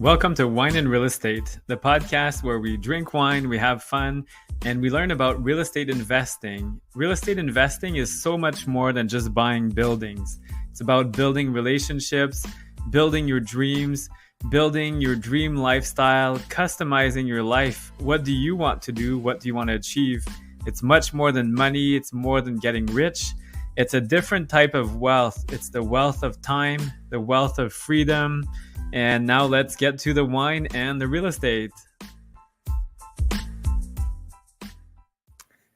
Welcome to Wine and Real Estate, the podcast where we drink wine, we have fun, and we learn about real estate investing. Real estate investing is so much more than just buying buildings. It's about building relationships, building your dreams, building your dream lifestyle, customizing your life. What do you want to do? What do you want to achieve? It's much more than money. It's more than getting rich. It's a different type of wealth. It's the wealth of time, the wealth of freedom. And now let's get to the wine and the real estate.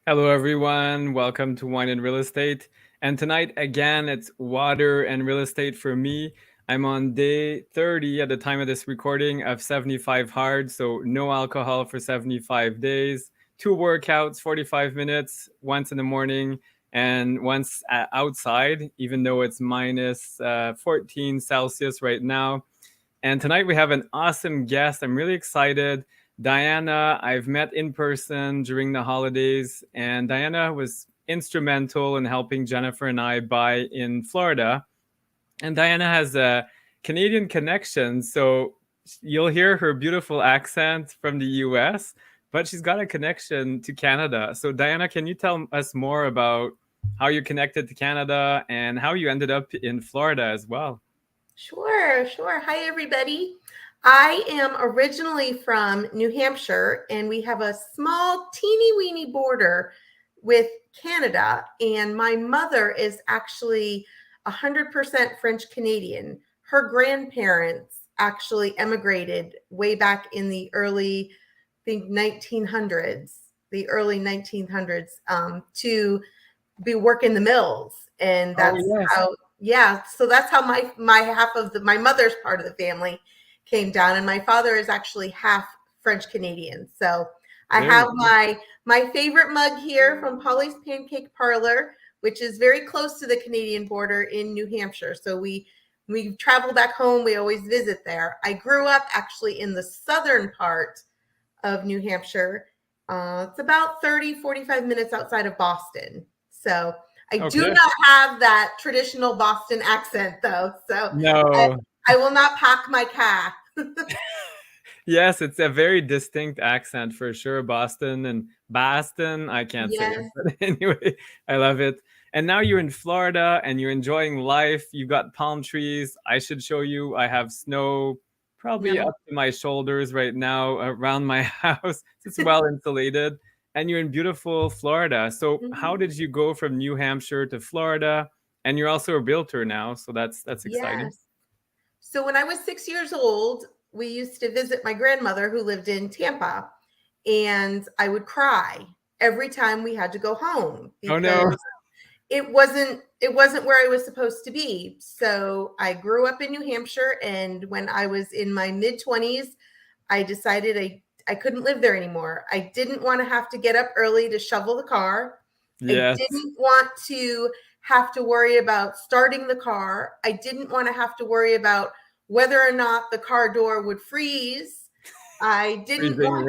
Hello, everyone. Welcome to Wine and Real Estate. And tonight, again, it's water and real estate for me. I'm on day 30 at the time of this recording of 75 hard. So no alcohol for 75 days, 2 workouts, 45 minutes, once in the morning and once outside, even though it's minus 14 Celsius right now. And tonight we have an awesome guest. I'm really excited. Dyanna, I've met in person during the holidays, and Dyanna was instrumental in helping Jennifer and I buy in Florida. And Dyanna has a Canadian connection, so you'll hear her beautiful accent from the US, but she's got a connection to Canada. So Dyanna, can you tell us more about how you connected to Canada and how you ended up in Florida as well? Sure. Hi, everybody. I am originally from New Hampshire, and we have a small, teeny weeny border with Canada. And my mother is actually 100% French Canadian. Her grandparents actually emigrated way back in the early, I think, 1900s, to be working the mills. And that's how. Yeah, so that's how my half of my mother's part of the family came down, and my father is actually half French Canadian. So I have my favorite mug here from Polly's Pancake Parlor, which is very close to the Canadian border in New Hampshire. So we travel back home. We always visit there. I grew up actually in the southern part of New Hampshire. It's about 45 minutes outside of Boston. So I do not have that traditional Boston accent, though. So no. I will not pack my car. Yes, it's a very distinct accent for sure. Boston, I can't say it. But anyway, I love it. And now you're in Florida and you're enjoying life. You've got palm trees. I should show you. I have snow probably up to my shoulders right now around my house. It's well insulated. And you're in beautiful Florida. So how did you go from New Hampshire to Florida? And you're also a realtor now. So that's exciting. Yes. So when I was 6 years old, we used to visit my grandmother who lived in Tampa. And I would cry every time we had to go home. Because it wasn't where I was supposed to be. So I grew up in New Hampshire. And when I was in my mid-20s, I decided I couldn't live there anymore. I didn't want to have to get up early to shovel the car. Yes. I didn't want to have to worry about starting the car. I didn't want to have to worry about whether or not the car door would freeze. I didn't want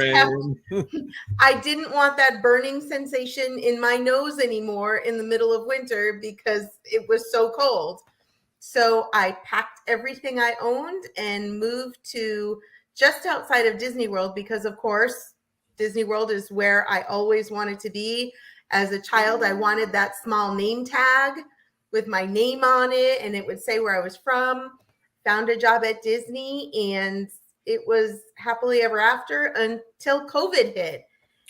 that burning sensation in my nose anymore in the middle of winter because it was so cold. So I packed everything I owned and moved to just outside of Disney World because, of course, Disney World is where I always wanted to be. As a child, I wanted that small name tag with my name on it, and it would say where I was from. Found a job at Disney, and it was happily ever after until COVID hit.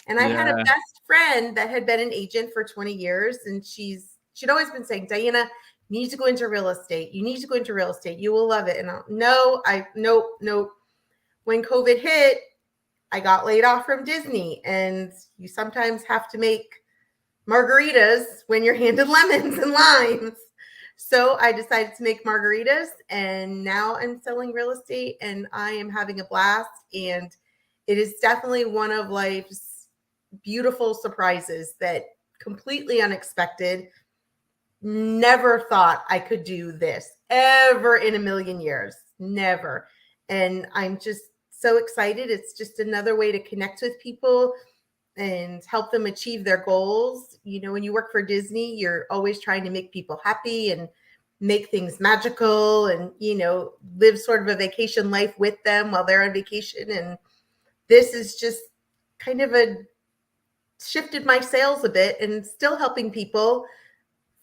And I had a best friend that had been an agent for 20 years, and she'd always been saying, Dyanna, you need to go into real estate. You need to go into real estate. You will love it. And nope. When COVID hit, I got laid off from Disney, and you sometimes have to make margaritas when you're handed lemons and limes. So I decided to make margaritas, and now I'm selling real estate, and I am having a blast. And it is definitely one of life's beautiful surprises that completely unexpected. Never thought I could do this ever in a million years. Never. And I'm just so excited. It's just another way to connect with people and help them achieve their goals. You know, when you work for Disney, you're always trying to make people happy and make things magical and, live sort of a vacation life with them while they're on vacation. And this is just kind of shifted my sales a bit and still helping people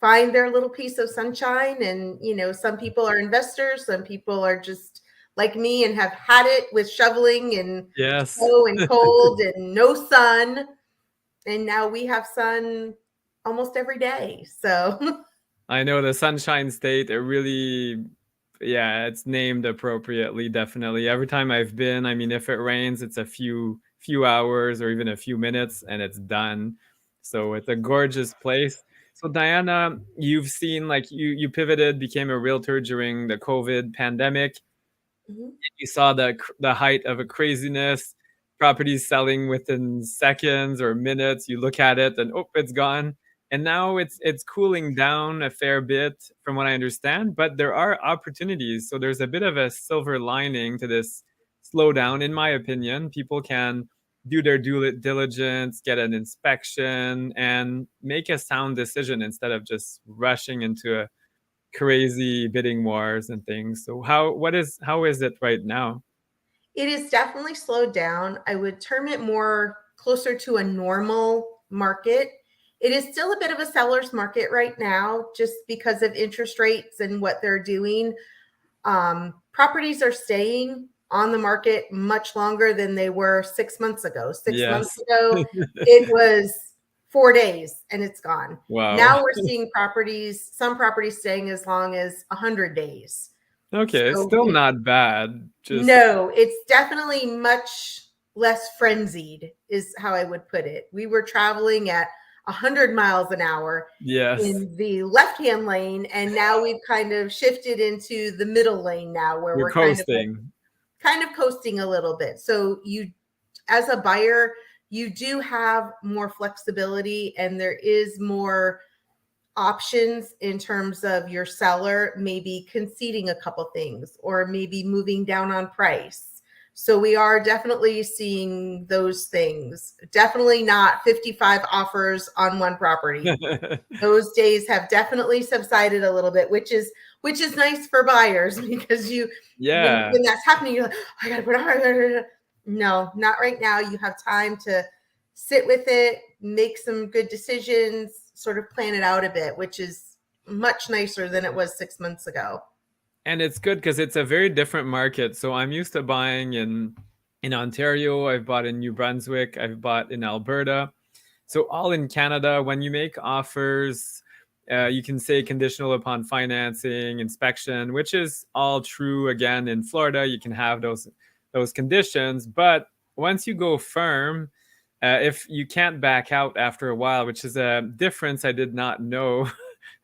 find their little piece of sunshine. And, some people are investors, some people are just like me and have had it with shoveling and Yes. snow and cold and no sun. And now we have sun almost every day. So I know the Sunshine State, it really, yeah, it's named appropriately, definitely. Every time I've been, I mean, if it rains, it's a few hours or even a few minutes and it's done. So it's a gorgeous place. So Dyanna, you've seen like you pivoted, became a realtor during the COVID pandemic. mhm. You saw the height of a craziness, properties selling within seconds or minutes. You look at it and oh, it's gone. And now it's cooling down a fair bit from what I understand, but there are opportunities. So there's a bit of a silver lining to this slowdown, in my opinion. People can do their due diligence, get an inspection, and make a sound decision instead of just rushing into a crazy bidding wars and things. So how is it right now? It is definitely slowed down. I would term it more closer to a normal market. It is still a bit of a seller's market right now, just because of interest rates and what they're doing. Properties are staying on the market much longer than they were 6 months ago. Six months Yes. ago, it was 4 days and it's gone. Wow. Now we're seeing some properties staying as long as 100 days. Okay, So still not bad. Just no, it's definitely much less frenzied, is how I would put it. We were traveling at 100 miles an hour yes. in the left-hand lane, and now we've kind of shifted into the middle lane now, where You're we're coasting. kind of coasting a little bit. So you, as a buyer, you do have more flexibility, and there is more options in terms of your seller maybe conceding a couple things or maybe moving down on price. So we are definitely seeing those things. Definitely not 55 offers on one property. Those days have definitely subsided a little bit, which is nice for buyers because Yeah. when that's happening, you're like, I gotta put on. No, not right now. You have time to sit with it, make some good decisions, sort of plan it out a bit, which is much nicer than it was 6 months ago. And it's good because it's a very different market. So I'm used to buying in Ontario, I've bought in New Brunswick, I've bought in Alberta. So all in Canada, when you make offers, you can say conditional upon financing, inspection, which is all true. Again, in Florida, you can have those conditions, but once you go firm, if you can't back out after a while, which is a difference I did not know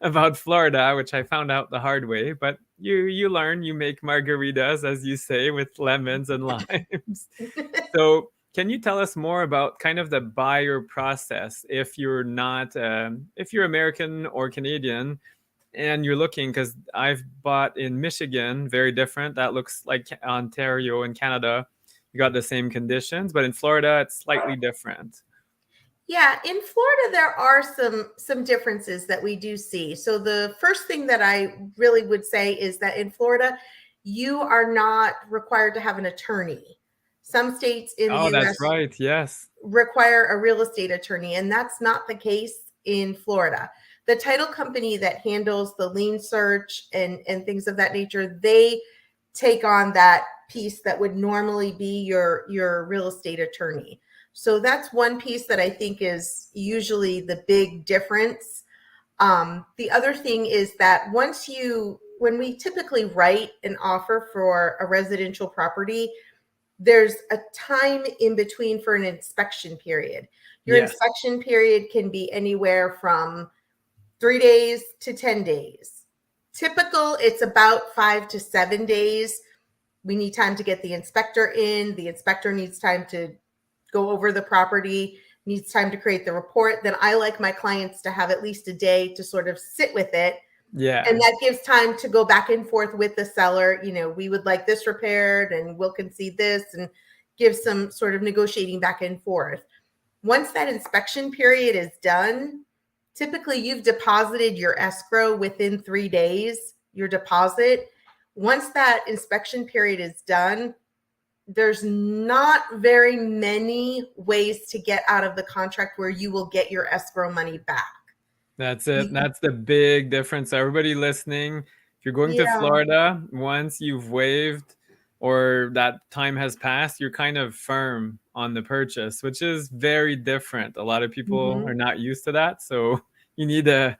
about Florida, which I found out the hard way. But you learn, you make margaritas, as you say, with lemons and limes. So can you tell us more about kind of the buyer process if you're not if you're American or Canadian and you're looking, because I've bought in Michigan, very different. That looks like Ontario and Canada. You got the same conditions, but in Florida, it's slightly different. Yeah, in Florida there are some differences that we do see. So the first thing that I really would say is that in Florida you are not required to have an attorney. Some states in the Oh, that's US right. Yes. require a real estate attorney, and that's not the case in Florida. The title company that handles the lien search and things of that nature, they take on that piece that would normally be your real estate attorney. So that's one piece that I think is usually the big difference. The other thing is that when we typically write an offer for a residential property, there's a time in between for an inspection period. Your Yes. inspection period can be anywhere from 3 days to 10 days. Typical, it's about 5 to 7 days. We need time to get the inspector in. The inspector needs time to go over the property, needs time to create the report. Then I like my clients to have at least a day to sort of sit with it. And Yeah. that gives time to go back and forth with the seller. We would like this repaired and we'll concede this, and give some sort of negotiating back and forth. Once that inspection period is done, typically you've deposited your escrow within 3 days. your deposit. Once that inspection period is done, there's not very many ways to get out of the contract where you will get your escrow money back. That's it. You, That's the big difference. So everybody listening, if you're going to yeah. Florida, once you've waived or that time has passed, you're kind of firm on the purchase, which is very different. A lot of people Mm-hmm. are not used to that. So you need a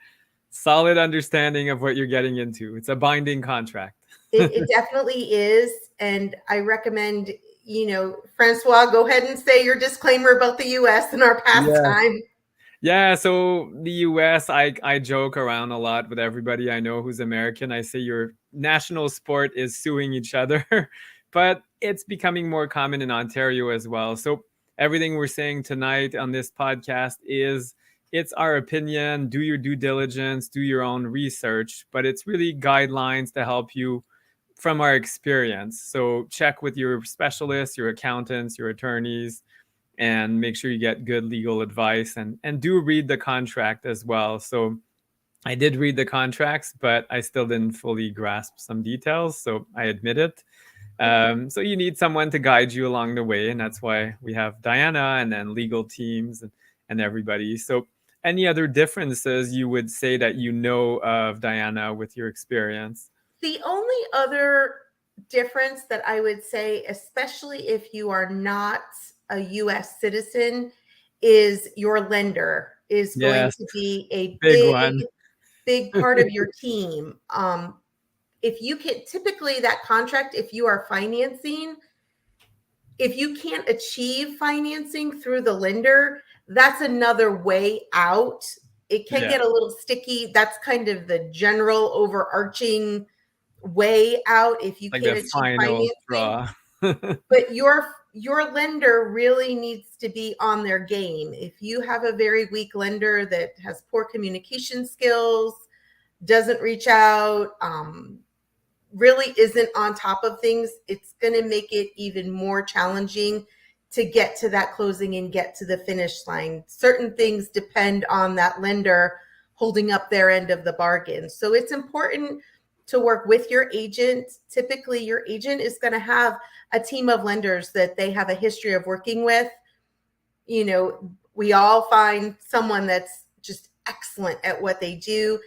solid understanding of what you're getting into. It's a binding contract. It definitely is. And I recommend, Francois, go ahead and say your disclaimer about the US and our Yeah. pastime. Yeah, so the US, I joke around a lot with everybody I know who's American. I say your national sport is suing each other, but it's becoming more common in Ontario as well. So everything we're saying tonight on this podcast is it's our opinion, do your due diligence, do your own research, but it's really guidelines to help you from our experience. So check with your specialists, your accountants, your attorneys, and make sure you get good legal advice, and do read the contract as well. So I did read the contracts, but I still didn't fully grasp some details, so I admit it. So you need someone to guide you along the way, and that's why we have Dyanna and then legal teams and everybody. So any other differences you would say that you know of, Dyanna, with your experience? The only other difference that I would say, especially if you are not a US citizen, is your lender is going Yes, to be a big one. big part of your team. If you can, typically that contract, if you are financing, if you can't achieve financing through the lender, that's another way out. It can Yeah, get a little sticky. That's kind of the general overarching way out if you like can't the achieve final financing. straw. But your lender really needs to be on their game. If you have a very weak lender that has poor communication skills, doesn't reach out, really isn't on top of things, it's going to make it even more challenging to get to that closing and get to the finish line. Certain things depend on that lender holding up their end of the bargain. So it's important to work with your agent. Typically, your agent is going to have a team of lenders that they have a history of working with. We all find someone that's just excellent at what they do.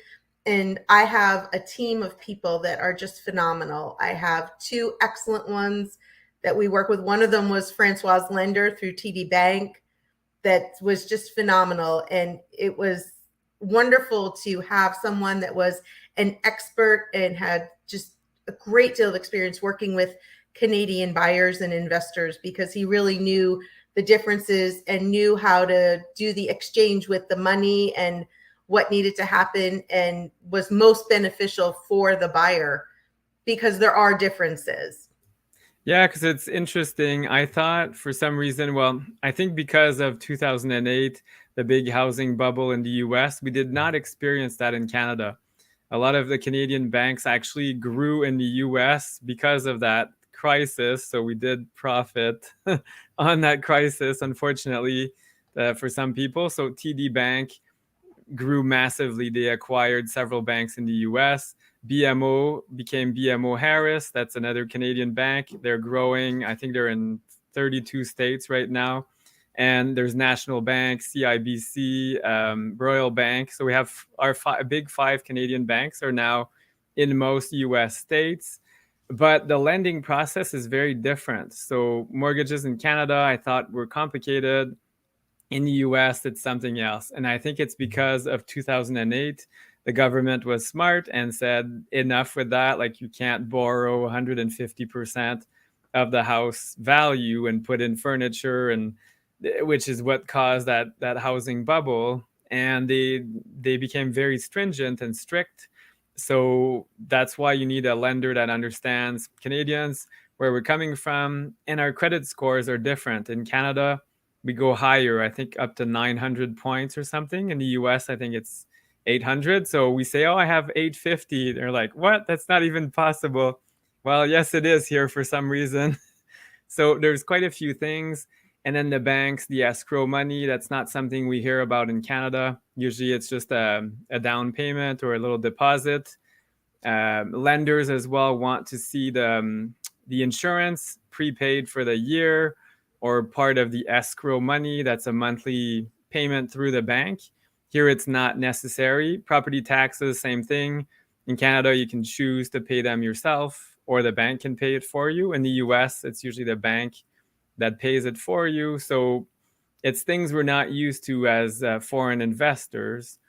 And I have a team of people that are just phenomenal. I have two excellent ones that we work with. One of them was Francois' lender through TD Bank that was just phenomenal. And it was wonderful to have someone that was an expert and had just a great deal of experience working with Canadian buyers and investors, because he really knew the differences and knew how to do the exchange with the money and what needed to happen and was most beneficial for the buyer, because there are differences. Yeah, because it's interesting. I thought for some reason, well, I think because of 2008, the big housing bubble in the US, we did not experience that in Canada. A lot of the Canadian banks actually grew in the US because of that crisis. So we did profit on that crisis, unfortunately, for some people. So TD Bank grew massively. They acquired several banks in the US. BMO became BMO Harris. That's another Canadian bank. They're growing. I think they're in 32 states right now. And there's National Bank, CIBC, Royal Bank. So we have our big five Canadian banks are now in most US states. But the lending process is very different. So mortgages in Canada, I thought were complicated. In the US, it's something else. And I think it's because of 2008. The government was smart and said, enough with that. Like, you can't borrow 150% of the house value and put in furniture, and which is what caused that housing bubble. And they became very stringent and strict. So that's why you need a lender that understands Canadians, where we're coming from, and our credit scores are different. In Canada, we go higher, I think up to 900 points or something. In the US, I think it's 800. So we say, oh, I have 850. They're like, what? That's not even possible. Well, yes, it is here for some reason. So there's quite a few things. And then the banks, the escrow money, that's not something we hear about in Canada. Usually it's just a down payment or a little deposit. Lenders as well want to see the insurance prepaid for the year or part of the escrow money. That's a monthly payment through the bank. Here it's not necessary. Property taxes, same thing. In Canada, you can choose to pay them yourself or the bank can pay it for you. In the US, it's usually the bank that pays it for you. So it's things we're not used to as foreign investors.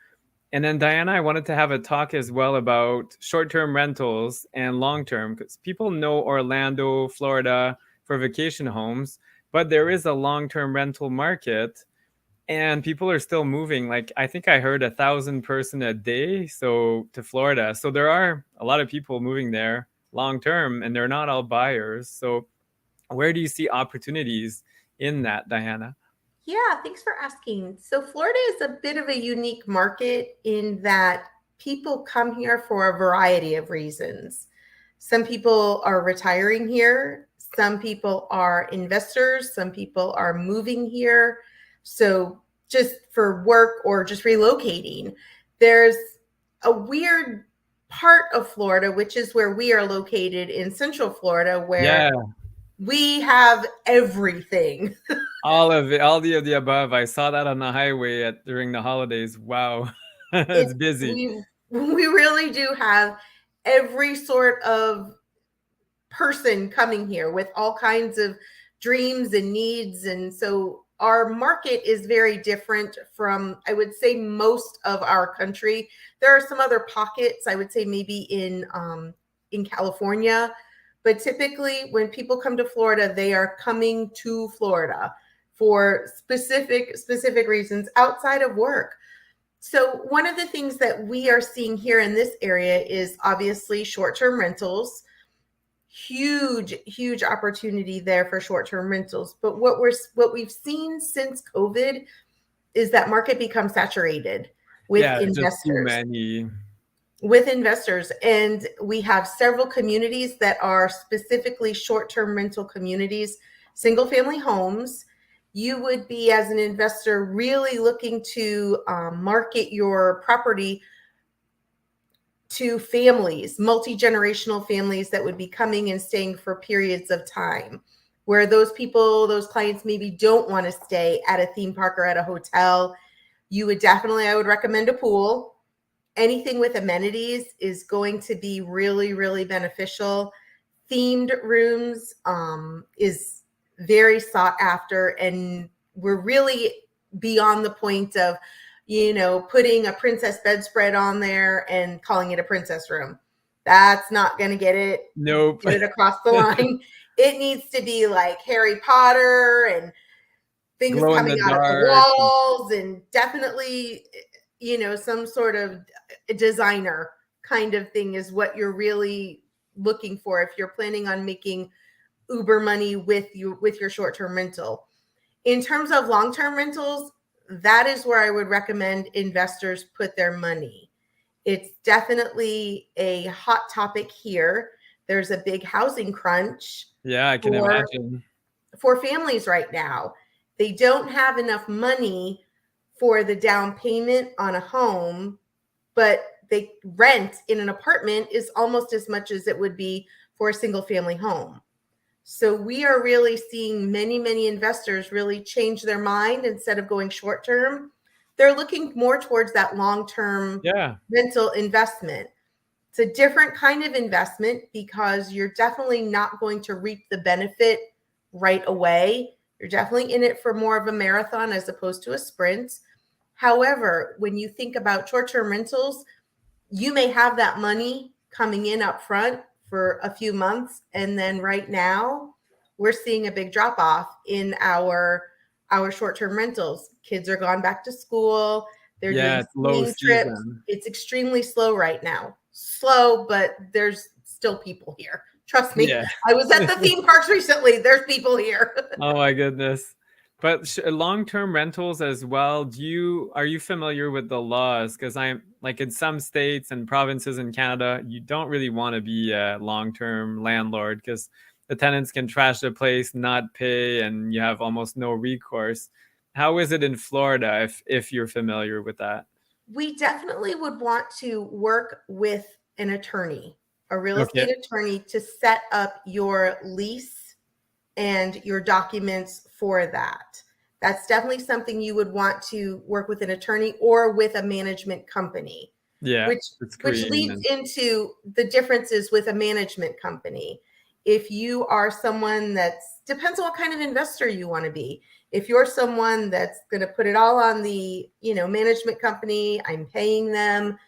And then Dyanna, I wanted to have a talk as well about short-term rentals and long-term because people know Orlando, Florida for vacation homes, but there is a long-term rental market and people are still moving. Like I think I heard 1,000 person a day so to Florida. So there are a lot of people moving there long term and they're not all buyers. So where do you see opportunities in that, Dyanna? Yeah, thanks for asking. So, Florida is a bit of a unique market in that people come here for a variety of reasons. Some people are retiring here, some people are investors, some people are moving here. So, just for work or just relocating. There's a weird part of Florida, which is where we are located in Central Florida, where Yeah, we have everything. all of it, all the above. I saw that on the highway during the holidays. Wow, It it's busy. we really do have every sort of person coming here with all kinds of dreams and needs, and so our market is very different from, I would say, most of our country. There are some other pockets, I would say, maybe in California, but typically when people come to Florida, they are coming to Florida for specific reasons outside of work. So, one of the things that we are seeing here in this area is obviously short term rentals. Huge opportunity there for short term rentals. But what we've seen since COVID is that market becomes saturated with Yeah, just too investors. many. And we have several communities that are specifically short-term rental communities, single family homes. You would be, as an investor, really looking to market your property to families, multi-generational families that would be coming and staying for periods of time, where those people, those clients, maybe don't want to stay at a theme park or at a hotel. You would definitely, I would recommend a pool. Anything with amenities is going to be really beneficial. Themed rooms is very sought after, and we're really beyond the point of, putting a princess bedspread on there and calling it a princess room. That's not going to Nope. get it across the line. It needs to be like Harry Potter and things Glow in coming the out of the dark. walls, and definitely, some sort of designer kind of thing is what you're really looking for if you're planning on making uber money with your short-term rental. In terms of long-term rentals, that is where I would recommend investors put their money. It's definitely a hot topic here. There's a big housing crunch Yeah, I can for imagine. families right now. They don't have enough money for the down payment on a home, but they rent in an apartment is almost as much as it would be for a single family home. So we are really seeing many investors really change their mind. Instead of going short term, they're looking more towards that long term Yeah. rental investment. It's a different kind of investment because you're definitely not going to reap the benefit right away. You're definitely in it for more of a marathon as opposed to a sprint. However, when you think about short-term rentals, you may have that money coming in up front for a few months, and then right now we're seeing a big drop off in our short-term rentals. Kids are gone back to school, they're Yeah, doing it's low skiing trips. season. It's extremely slow right now. Slow, but there's still people here. Trust me. Yeah. I was at the theme parks recently. There's people here. Oh my goodness. But long-term rentals as well. Are you familiar with the laws? Because I'm like in some states and provinces in Canada, you don't really want to be a long-term landlord because the tenants can trash the place, not pay, and you have almost no recourse. How is it in Florida if you're familiar with that? We definitely would want to work with an attorney, a real Okay. estate attorney, to set up your lease and your documents for that. That's definitely something you would want to work with an attorney or with a management company, Yeah. which The which screen leads and into the differences with a management company. If you are someone that's, depends on what kind of investor you want to be. If you're someone that's going to put it all on the, management company, I'm paying them,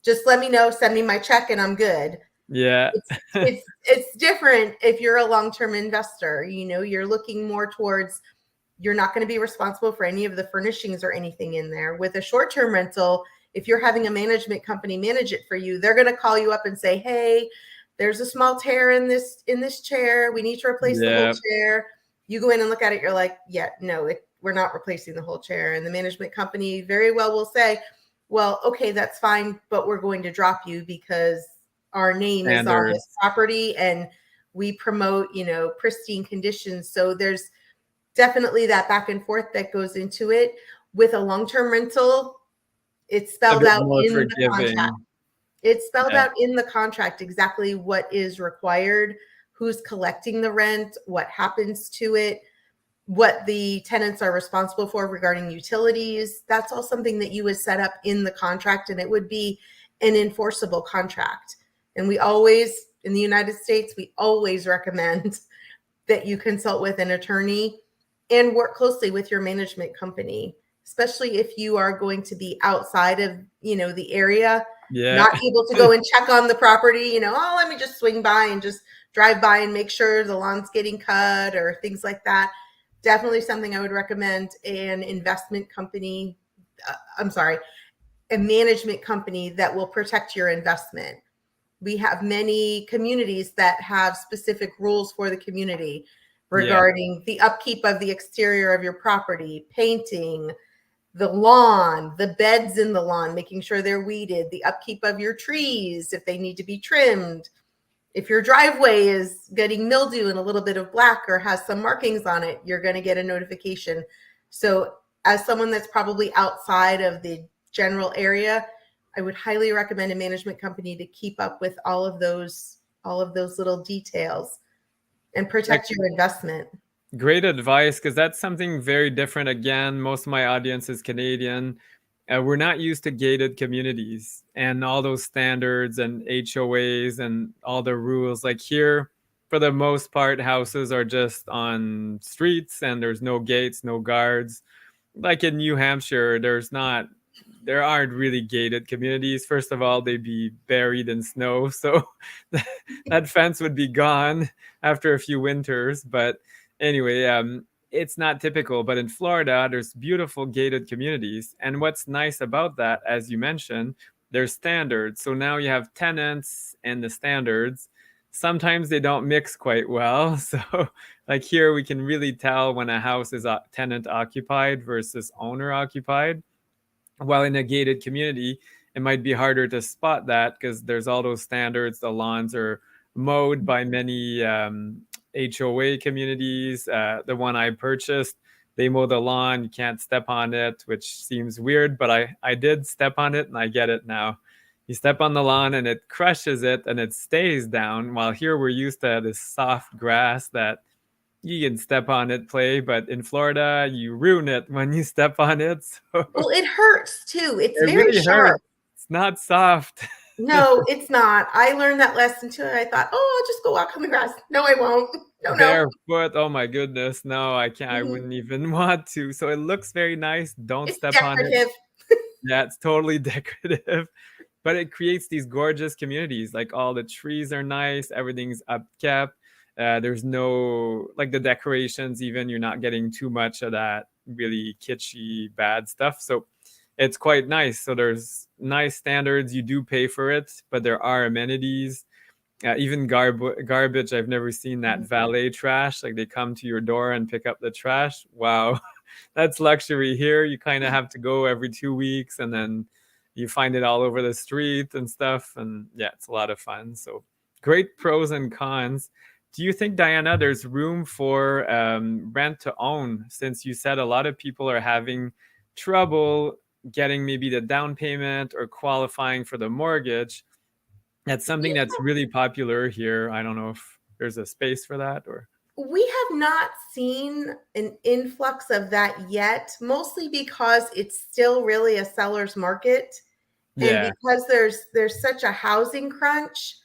just let me know, send me my check and I'm good. yeah. It's different if you're a long-term investor. You're looking more towards, you're not going to be responsible for any of the furnishings or anything in there. With a short-term rental, if you're having a management company manage it for you, they're going to call you up and say, hey, there's a small tear in this chair, we need to replace the whole Yeah. chair. You go in and look at it, you're like, yeah, no, we're not replacing the whole chair. And the management company very well will say, well, okay, that's fine, but we're going to drop you because our name is on this Standards. property and we promote, pristine conditions. So there's definitely that back and forth that goes into it. With a long-term rental, it's A spelled bit out more in the contract. forgiving. It's spelled Yeah. out in the contract exactly what is required, who's collecting the rent, what happens to it, what the tenants are responsible for regarding utilities. That's all something that you would set up in the contract, and it would be an enforceable contract. And we always, in the United States, we always recommend that you consult with an attorney and work closely with your management company, especially if you are going to be outside of, the area, Yeah. not able to go and check on the property, oh, let me just swing by and just drive by and make sure the lawn's getting cut or things like that. Definitely something I would recommend an investment company, I'm sorry, a management company that will protect your investment. We have many communities that have specific rules for the community Yeah. regarding the upkeep of the exterior of your property, painting, the lawn, the beds in the lawn, making sure they're weeded, the upkeep of your trees, if they need to be trimmed. If your driveway is getting mildew and a little bit of black or has some markings on it, you're going to get a notification. So as someone that's probably outside of the general area, I would highly recommend a management company to keep up with all of those little details and Like, protect your investment. great advice, because that's something very different. Again, most of my audience is Canadian. We're not used to gated communities and all those standards and HOAs and all the rules. Like here, for the most part, houses are just on streets and there's no gates, no guards. Like in New Hampshire, there aren't really gated communities. First of all, they'd be buried in snow, so that fence would be gone after a few winters. But anyway, it's not typical. But in Florida, there's beautiful gated communities, and what's nice about that, as you mentioned, there's standards. So now you have tenants and the standards. Sometimes they don't mix quite well. So, like here, we can really tell when a house is tenant occupied versus owner occupied. While in a gated community, it might be harder to spot that because there's all those standards. The lawns are mowed by many HOA communities. The one I purchased, they mow the lawn. You can't step on it, which seems weird, but I did step on it and I get it now. You step on the lawn and it crushes it and it stays down. While here we're used to this soft grass that you can step on it, play, but in Florida, you ruin it when you step on it. So Well, it hurts too. It's it very really hurts. sharp. It's not soft. No, it's not. I learned that lesson too. And I thought, oh, I'll just go walk on the grass. No, I won't. No, no. Barefoot. Oh my goodness. No, I can't. I Mhm. wouldn't even want to. So it looks very nice. Don't It's step on it. decorative. Yeah, it's totally decorative. But it creates these gorgeous communities. Like all the trees are nice, everything's upkept. There's no, like the decorations, even you're not getting too much of that really kitschy bad stuff. So it's quite nice. So there's nice standards. You do pay for it, but there are amenities. Even garbage. I've never seen that Mhm. valet trash. Like they come to your door and pick up the trash. Wow, that's luxury. Here you kind of have to go every 2 weeks, and then you find it all over the street and stuff. And yeah, it's a lot of fun. So great pros and cons. Do you think, Dyanna, there's room for rent to own, since you said a lot of people are having trouble getting maybe the down payment or qualifying for the mortgage? That's something that's really popular here. I don't know if there's a space for that or. We have not seen an influx of that yet, mostly because it's still really a seller's market. And Yeah. because there's such a housing crunch,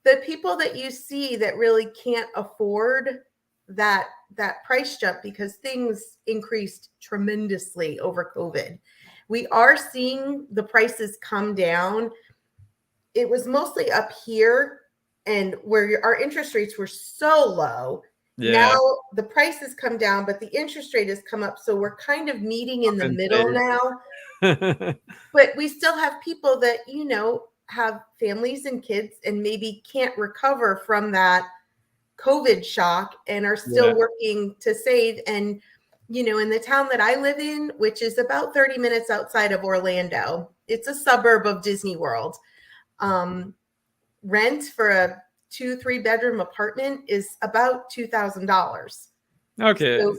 the people that you see that really can't afford that that price jump because things increased tremendously over COVID. We are seeing the prices come down. It was mostly up here and where our interest rates were so low. Now Yeah. the prices come down, but the interest rate has come up. So we're kind of meeting in the middle Compensate. now. But we still have people that, have families and kids and maybe can't recover from that COVID shock and are Yeah. still working to save. And, in the town that I live in, which is about 30 minutes outside of Orlando, it's a suburb of Disney World. Rent for a 2-3 bedroom apartment is about $2,000. Okay. So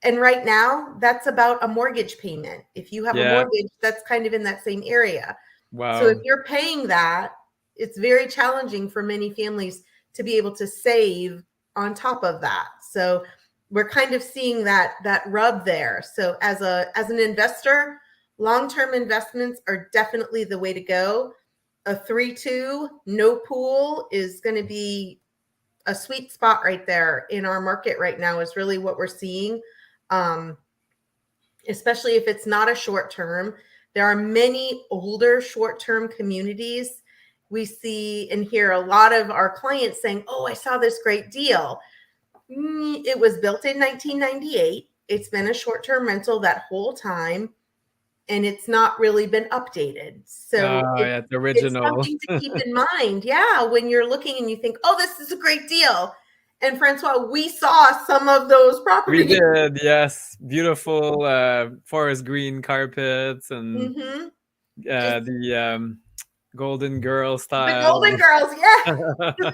and right now that's about a mortgage payment. If you have a Yeah. mortgage, that's kind of in that same area. So if Wow. you're paying that, it's very challenging for many families to be able to save on top of that. So we're kind of seeing that rub there. So as an investor, long-term investments are definitely the way to go. A 3-2 no pool is going to be a sweet spot right there in our market right now, is really what we're seeing. Um, Especially if it's not a short term. There are many older short term communities. We see and hear a lot of our clients saying, "Oh, I saw this great deal." It was built in 1998. It's been a short term rental that whole time, and it's not really been updated. So Oh, yeah, it's it's original. something to keep in mind. Yeah, when you're looking and you think, "Oh, this is a great deal." And Francois, we saw some of those We properties. did, yes. Beautiful forest green carpets and Mm-hmm. Just the Golden Girl the style. Golden Girls, yeah.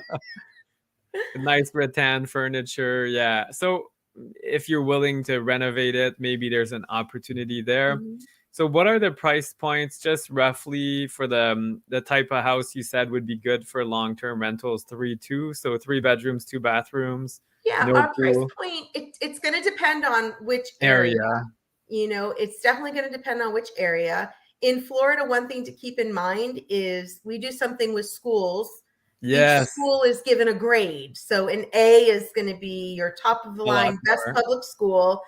Nice rattan furniture. Yeah. So if you're willing to renovate it, maybe there's an opportunity there. Mhm. So what are the price points just roughly for the type of house you said would be good for long-term rentals? 3-2, so 3 bedrooms, 2 bathrooms, Yeah, no our price pool point, it's going to depend on which area. area. It's definitely going to depend on which area. In Florida, one thing to keep in mind is we do something with schools. Each Yes, school is given a grade. So an A is going to be your top of the a lot line best more. public school.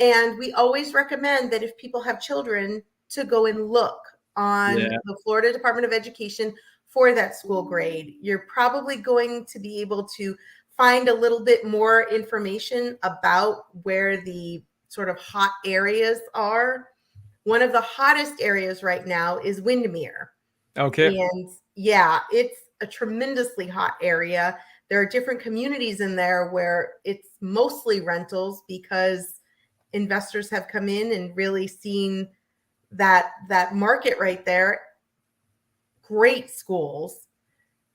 And we always recommend that if people have children, to go and look on Yeah. the Florida Department of Education for that school grade. You're probably going to be able to find a little bit more information about where the sort of hot areas are. One of the hottest areas right now is Windermere. Okay. And yeah, it's a tremendously hot area. There are different communities in there where it's mostly rentals because investors have come in and really seen that market right there. Great schools,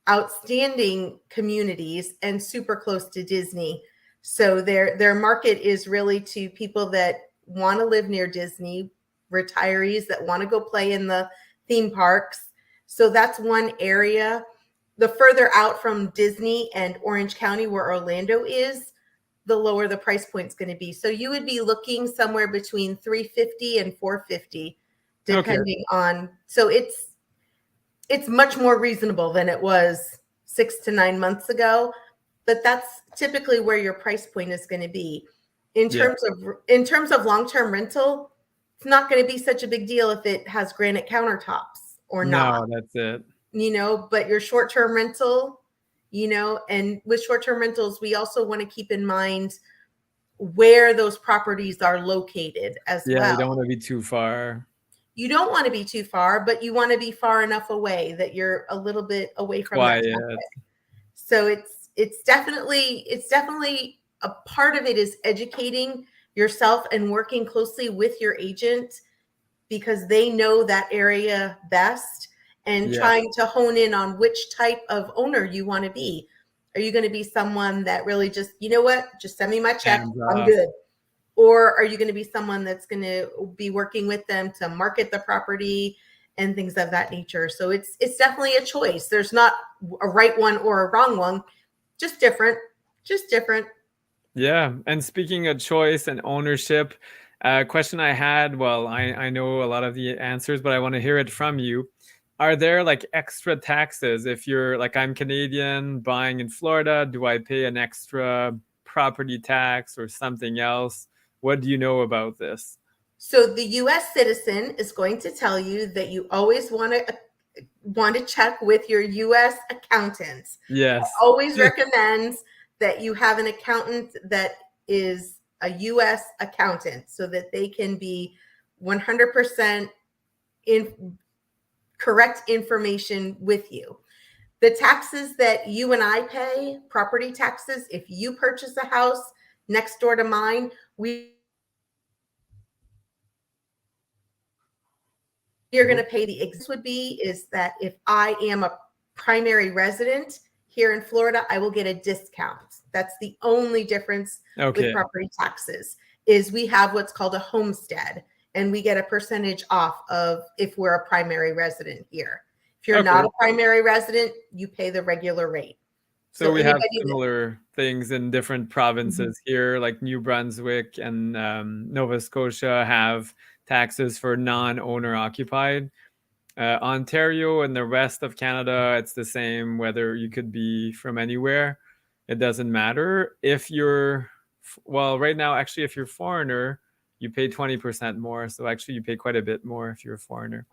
outstanding communities, and super close to Disney. So their market is really to people that want to live near Disney, retirees that want to go play in the theme parks. So that's one area. The further out from Disney and Orange County, where Orlando is, the lower the price point's going to be. So you would be looking somewhere between 350 and 450, Okay. depending on. So it's much more reasonable than it was 6 to 9 months ago, but that's typically where your price point is going to be. In Yeah. terms of long-term rental, it's not going to be such a big deal if it has granite countertops or not, No, that's it. but your short-term rental, and with short-term rentals, we also want to keep in mind where those properties are located as Yeah, you well. don't want to be too far. You don't want to be too far, but you want to be far enough away that you're a little bit away from that Quiet. traffic. So it's definitely a part of it is educating yourself and working closely with your agent because they know that area best, and Yeah. trying to hone in on which type of owner you want to be. Are you going to be someone that really just, just send me my check, Hands I'm off. good? Or are you going to be someone that's going to be working with them to market the property and things of that nature. So it's definitely a choice. There's not a right one or a wrong one, just different, just different. Yeah. And speaking of choice and ownership, question I had, well, I know a lot of the answers, but I want to hear it from you. Are there like extra taxes if you're like, I'm Canadian buying in Florida? Do I pay an extra property tax or something else? What do you know about this? So the US citizen is going to tell you that you always want to check with your US accountants. Yes. Always recommends that you have an accountant that is a US accountant so that they can be 100% in correct information with you. The taxes that you and I pay, property taxes, if you purchase a house next door to mine, you're going to pay the existing would be is that if I am a primary resident here in Florida, I will get a discount. That's the only difference with Okay. property taxes is we have what's called a homestead and we get a percentage off of if we're a primary resident here. If you're not Okay. a primary resident, you pay the regular rate. So So we have anybody that similar things in different provinces here, like New Brunswick and Nova Scotia have taxes for non-owner occupied. Ontario and the rest of Canada, it's the same whether you could be from anywhere. It doesn't matter. If you're, well, right now, actually, if you're a foreigner, you pay 20% more. So actually, you pay quite a bit more if you're a foreigner.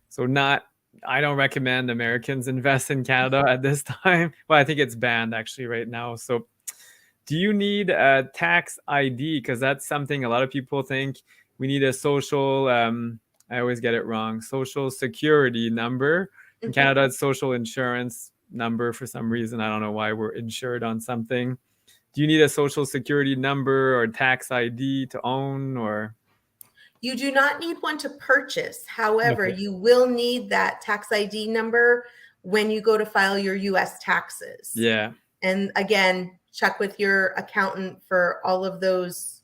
So not, I don't recommend Americans invest in Canada at this time. Well, I think it's banned actually right now. So do you need a tax ID? Because that's something a lot of people think we need a social, I always get it wrong, social security number. In Canada, it's social insurance number for some reason. I don't know why we're insured on something. Do you need a social security number or tax ID to own or? you do not need one to purchase. However, Okay. you will need that tax ID number when you go to file your US taxes. Yeah. And again, check with your accountant for all of those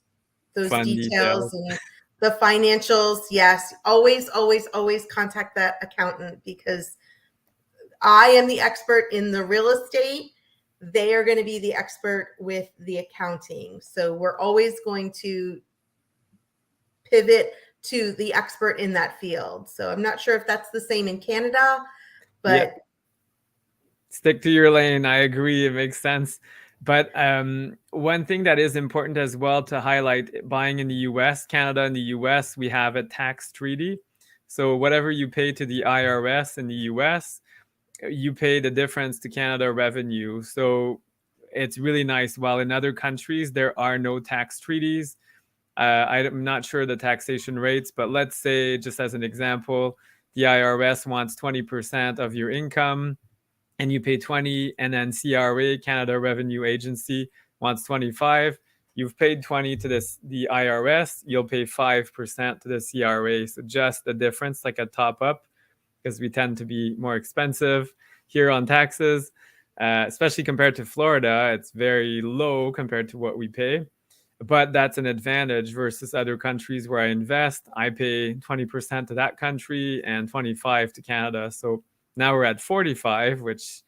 Fun details details. and the financials. Yes, always, always, always contact that accountant because I am the expert in the real estate. They are going to be the expert with the accounting. So we're always going to pivot to the expert in that field. So I'm not sure if that's the same in Canada, Yeah. but Stick to your lane. I agree. It makes sense. But one thing that is important as well to highlight buying in the US, Canada and the US, we have a tax treaty. So whatever you pay to the IRS in the US, you pay the difference to Canada revenue. So it's really nice. While in other countries, there are no tax treaties. I'm not sure the taxation rates, but let's say, just as an example, the IRS wants 20% of your income and you pay 20, and then CRA, Canada Revenue Agency, wants 25. You've paid 20 to the IRS, you'll pay 5% to the CRA. So just the difference, like a top up, because we tend to be more expensive here on taxes, especially compared to Florida. It's very low compared to what we pay. But that's an advantage versus other countries where I invest. I pay 20% to that country and 25 to Canada. So now we're at 45, which,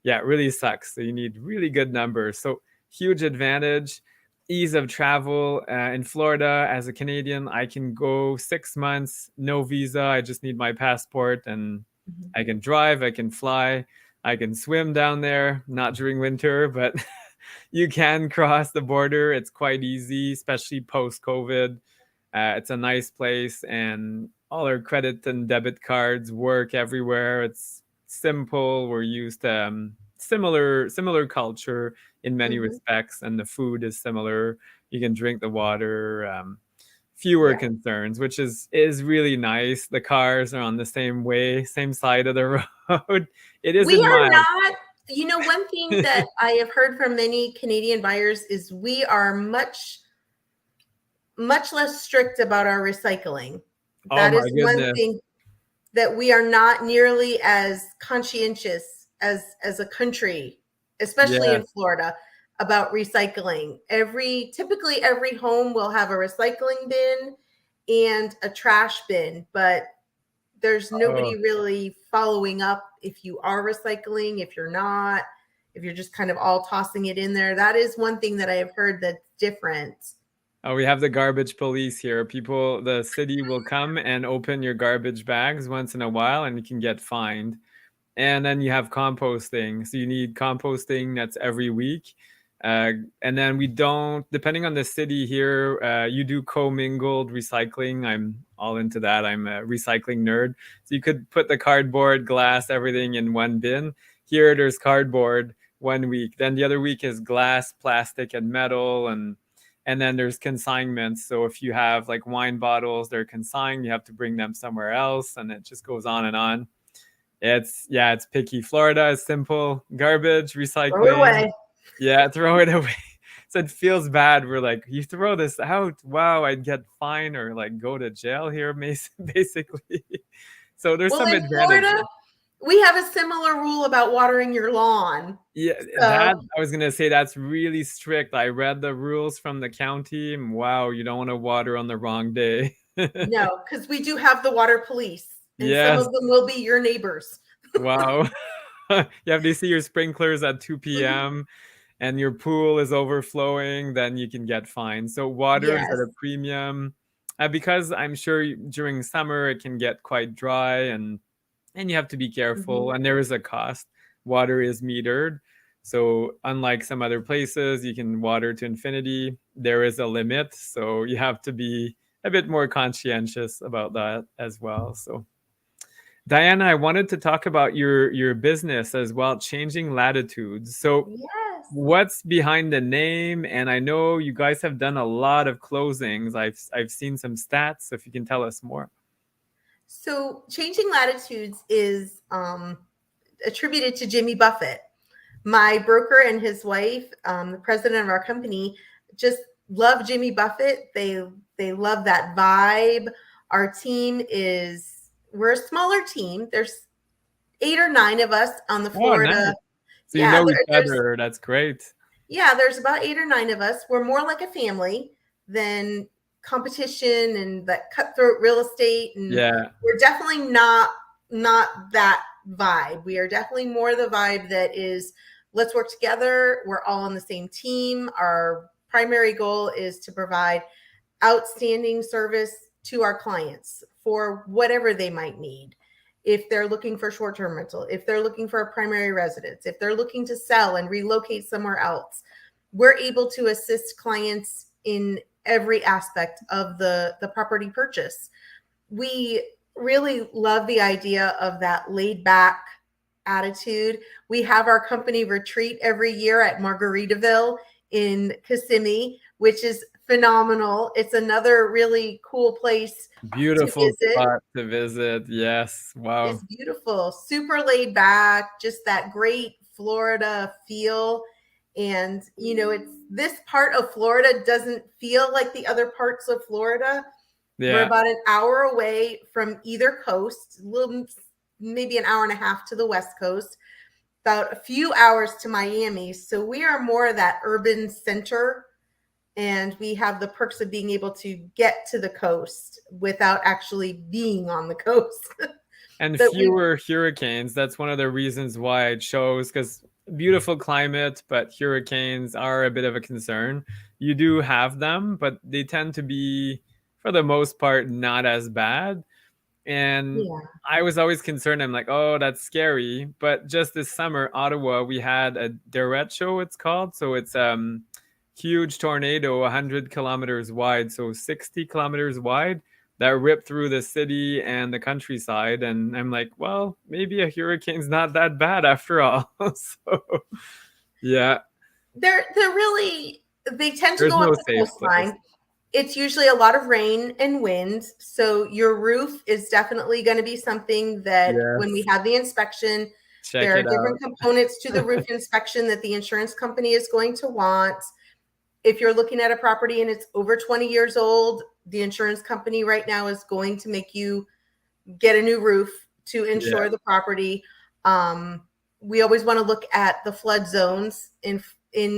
yeah, really sucks. So you need really good numbers. So huge advantage. Ease of travel in Florida. As a Canadian, I can go 6 months, no visa. I just need my passport and I can drive, I can fly, I can swim down there, not during winter, but you can cross the border. It's quite easy, especially post COVID. It's a nice place, and all our credit and debit cards work everywhere. It's simple. We're used to similar culture in many mhm, respects, and the food is similar. You can drink the water. Fewer yeah. concerns, which is really nice. The cars are on the same way, same side of the road. It We isn't are miles. not, one thing that I have heard from many Canadian buyers is we are much less strict about our recycling. Oh That my is one goodness. thing that we are not nearly as conscientious as a country, especially in Yes. Florida, about recycling. Typically every home will have a recycling bin and a trash bin, but there's Oh, nobody really following up if you are recycling, if you're not, if you're just kind of all tossing it in there. That is one thing that I have heard that's different. oh, we have the garbage police here. People, the city will come and open your garbage bags once in a while, and you can get fined. And then you have composting. So you need composting that's every week. And then we don't, depending on the city here, you do commingled recycling. I'm all into that. I'm a recycling nerd. So you could put the cardboard, glass, everything in one bin. Here, there's cardboard 1 week. Then the other week is glass, plastic, and metal. And then there's consignments. So if you have like wine bottles, they're consigned, you have to bring them somewhere else. And it just goes on and on. It's picky. Florida is simple. Garbage, Throw it recycling. away. Yeah, throw it away. So it feels bad. We're like, you throw this out, wow, I'd get fined or like go to jail here, basically. So there's Well, some in Florida, advantages. we have a similar rule about watering your lawn. Yeah, that So, I was gonna say that's really strict. I read the rules from the county. And wow, you don't want to water on the wrong day. no, because we do have the water police, and some of Yes. them will be your neighbors. Wow. You have to see your sprinklers at 2 Mhm. p.m. and your pool is overflowing, then you can get fined. So water is at Yes. a premium. Because I'm sure during summer it can get quite dry and you have to be careful Mhm. and there is a cost. Water is metered. So unlike some other places, you can water to infinity. There is a limit. So you have to be a bit more conscientious about that as well. So Dyanna, I wanted to talk about your business as well, changing latitudes. So Yes. what's behind the name? And I know you guys have done a lot of closings. I've seen some stats. So if you can tell us more. So, changing latitudes is attributed to Jimmy Buffett. My broker and his wife, the president of our company, just love Jimmy Buffett. They love that vibe. Our team is we're a smaller team. There's 8 or 9 of us on the Oh, nice. Florida. So you Yeah, know each there's other. That's great. yeah, there's about 8 or 9 of us. We're more like a family than competition and that cutthroat real estate. And Yeah. we're definitely not that vibe. We are definitely more the vibe that is let's work together. We're all on the same team. Our primary goal is to provide outstanding service to our clients for whatever they might need. If they're looking for short-term rental, if they're looking for a primary residence, if they're looking to sell and relocate somewhere else, we're able to assist clients in every aspect of the property purchase. We really love the idea of that laid back attitude. We have our company retreat every year at Margaritaville in Kissimmee, which is phenomenal. It's another really cool place to Beautiful visit. spot to visit. Yes. Wow. It's beautiful, super laid back, just that great Florida feel. And, it's this part of Florida doesn't feel like the other parts of Florida. We're Yeah. about an hour away from either coast, maybe an hour and a half to the West Coast, about a few hours to Miami. So we are more of that urban center, and we have the perks of being able to get to the coast without actually being on the coast. And But we fewer hurricanes. That's one of the reasons why I chose because beautiful climate, but hurricanes are a bit of a concern. You do have them, but they tend to be, for the most part, not as bad. And Yeah. I was always concerned. I'm like, oh, that's scary. But just this summer, Ottawa, we had a derecho, it's called. So it's huge tornado, 100 kilometers wide, so 60 kilometers wide that ripped through the city and the countryside. And I'm like, well, maybe a hurricane's not that bad after all. So, yeah, They're really they tend to there's go up no the safe place. coastline. It's usually a lot of rain and wind. So your roof is definitely going to be something that when we Yes, have the inspection, check there are it different out. components to the roof inspection that the insurance company is going to want. If you're looking at a property and it's over 20 years old, the insurance company right now is going to make you get a new roof to Yeah. insure the property. Um, we always want to look at the flood zones in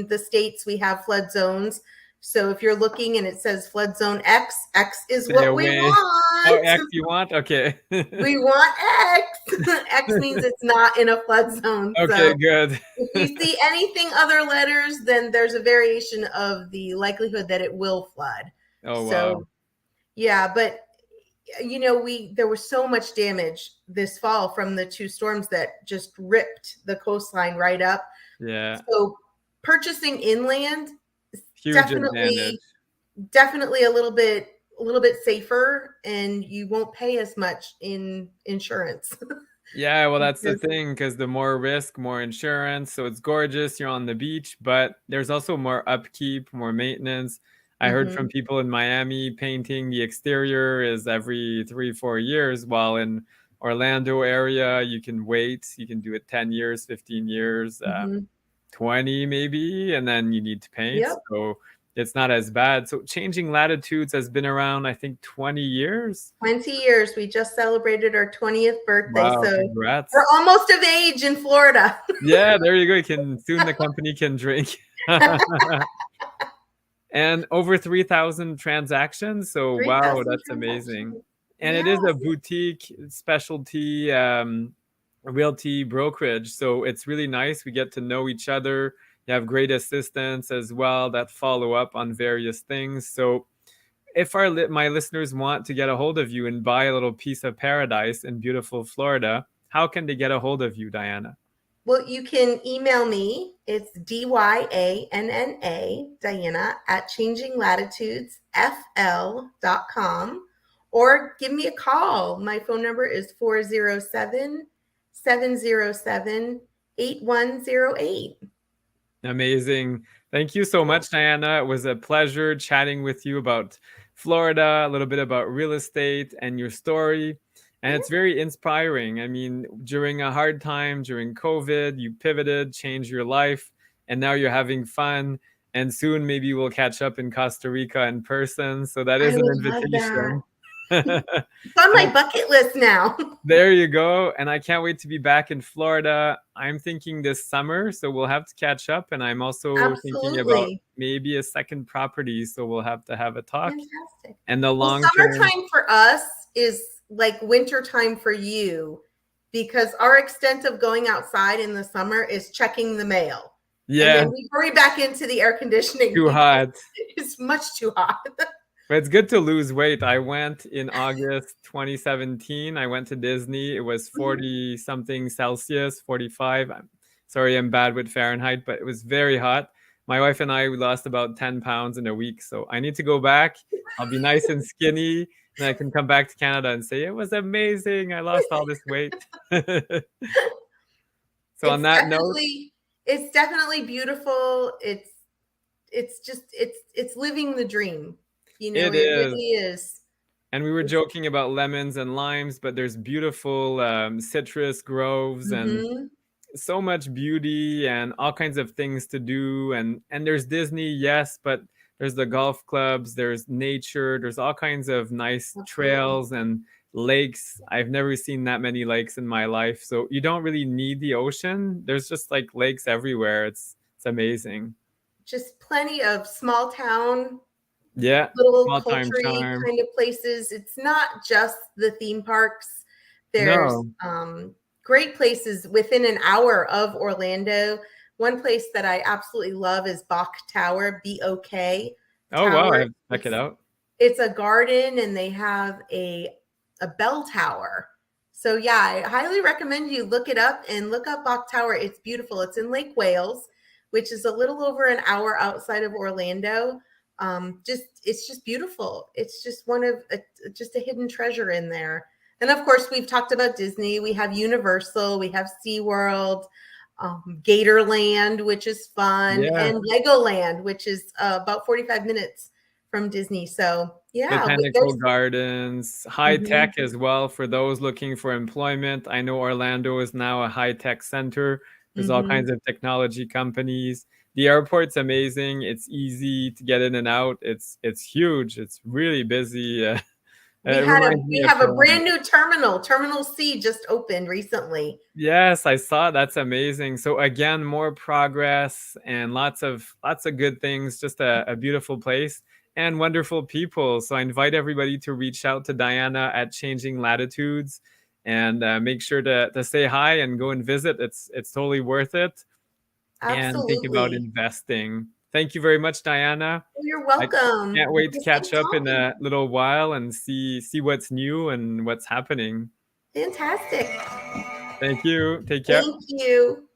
the states. We have flood zones, So if you're looking and it says flood zone X, X is Stay what we away. Oh, want. X you want? Okay. We want X. X means it's not in a flood zone. Okay, So good. if you see anything other letters, then there's a variation of the likelihood that it will flood. Oh, wow. So yeah, but there was so much damage this fall from the two storms that just ripped the coastline right up. Yeah. So purchasing inland is Huge advantage. definitely a little bit safer, and you won't pay as much in insurance. Yeah, well, that's the Because, thing, because the more risk, more insurance. So it's gorgeous, you're on the beach, but there's also more upkeep, more maintenance. I heard from mhm, people in Miami painting the exterior is every 3, 4 years, while in Orlando area, you can wait. You can do it 10 years, 15 years, mhm. 20 maybe, and then you need to paint. Yep. So it's not as bad. So changing latitudes has been around, I think, 20 years. 20 years. We just celebrated our 20th birthday. Wow, So we're congrats. almost of age in Florida. Yeah, there you go. You can soon the company can drink. And over 3,000 transactions. So wow, 3,000 that's amazing. transactions. And it is a Yes. boutique specialty realty brokerage. So it's really nice. We get to know each other. You have great assistants as well that follow up on various things. So if my listeners want to get a hold of you and buy a little piece of paradise in beautiful Florida, how can they get a hold of you, Dyanna? Well, you can email me. It's Dyanna, Diana, at changinglatitudesfl.com, or give me a call. My phone number is 407-707-8108. Amazing. Thank you so much, Diana. It was a pleasure chatting with you about Florida, a little bit about real estate and your story. And Yeah, it's very inspiring. I mean, during a hard time, during COVID, you pivoted, changed your life, and now you're having fun. And soon maybe we'll catch up in Costa Rica in person. So that I is an would love that. invitation. It's on And my bucket list now. there you go. And I can't wait to be back in Florida. I'm thinking this summer, so we'll have to catch up. And I'm also thinking about Absolutely. maybe a second property, so we'll have to have a talk. Fantastic. And the Well, long term, summertime for us is like winter time for you, because our extent of going outside in the summer is checking the mail. And yeah, then we hurry back into the air conditioning too because hot. it's much too hot. But it's good to lose weight. I went in August 2017. I went to Disney. It was 40 something Celsius, 45. I'm sorry, I'm bad with Fahrenheit, but it was very hot. My wife and I, we lost about 10 pounds in a week. So I need to go back. I'll be nice and skinny. And I can come back to Canada and say, it was amazing. I lost all this weight. So on It's that note, definitely it's definitely beautiful. It's living the dream. it It is. really is. And we were It's, joking about lemons and limes, but there's beautiful citrus groves and mhm. so much beauty and all kinds of things to do. And there's Disney, yes, but there's the golf clubs, there's nature, there's all kinds of nice Absolutely. trails and lakes. I've never seen that many lakes in my life. So you don't really need the ocean. There's just like lakes everywhere. It's amazing. Just plenty of small town, Yeah, little small time culture charm. kind of places. It's not just the theme parks. There's No. great places within an hour of Orlando. One place that I absolutely love is Bok Tower, BOK Oh wow, I Tower. have to check it out. It's a garden, and they have a bell tower. So yeah, I highly recommend you look it up and look up Bok Tower. It's beautiful. It's in Lake Wales, which is a little over an hour outside of Orlando. It's just beautiful. It's just just a hidden treasure in there. And of course, we've talked about Disney. We have Universal. We have SeaWorld, Gatorland, which is fun, Yeah. and Legoland, which is about 45 minutes from Disney. So yeah, Botanical there's gardens, high mhm, tech as well for those looking for employment. I know Orlando is now a high tech center. There's all mhm. kinds of technology companies. The airport's amazing. It's easy to get in and out. It's huge. It's really busy. We It had a reminds me we of have a brand new terminal. Terminal C just opened recently. yes, I saw. That's amazing. So again, more progress and lots of good things. Just a beautiful place and wonderful people. So I invite everybody to reach out to Dyanna at Changing Latitudes and make sure to say hi and go and visit. It's totally worth it. And think about Absolutely. investing. Thank you very much, Dyanna. Well, you're I welcome. can't It wait to was catch nice up in talking. a little while and see what's new and what's happening. Fantastic. Thank you. Take care. Thank you.